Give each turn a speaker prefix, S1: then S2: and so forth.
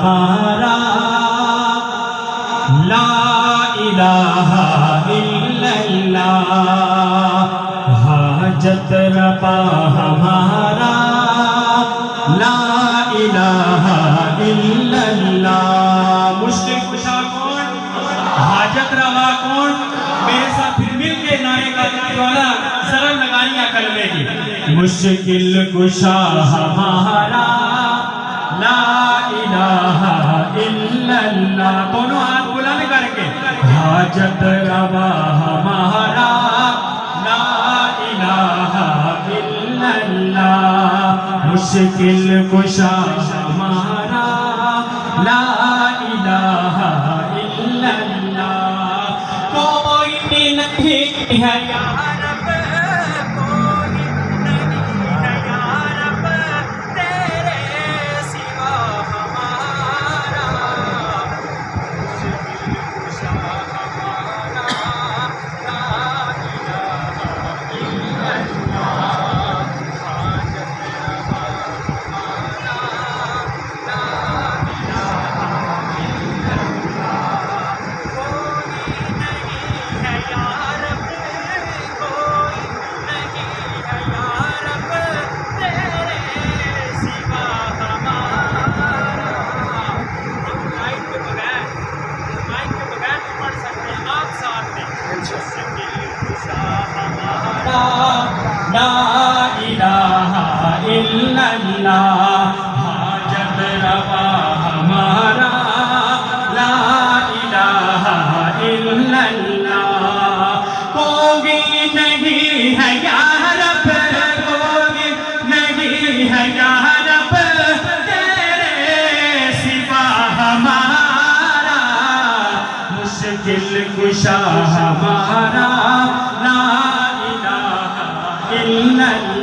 S1: ہمارا لا الہ الا اللہ، حاجت روا ہمارا لا الہ الا اللہ۔ مشکل کشا کون؟ حاجت روا کون؟ میرے ساتھ پھر مل کے نعرے کا والا ذرا لگائیاں کلمے کی۔ مشکل کشا ہمارا لا الہ الا اللہ، دونوں ہاتھ بلند کر کے۔ حاجت روا ہمارا لا الہ الا اللہ، مشکل کشا ہمارا لا الہ الا اللہ۔ کوئی نہیں ہے یا رب، کوئی نہیں ہے یا رب تیرے سوا ہمارا، مشکل کشا ہمارا لا الہ الا اللہ، حاجت روا ہمارا لا الہ الا اللہ۔ کوئی نہیں ہے یا رب، کوئی نہیں ہے یا رب تیرے سوا ہمارا۔ ہم مائک کے بغیر بھی پڑھ سکتے ہیں، آپ ساتھ میں۔ مشکل کشا ہمارا لا الہ الا اللہ، حاجت روا ہمارا لا الہ الا اللہ۔ کوئی نہیں ہے یا رب، کوئی نہیں ہے یا رب تیرے سوا ہمارا، مشکل کشا ہمارا لا الہ الا اللہ۔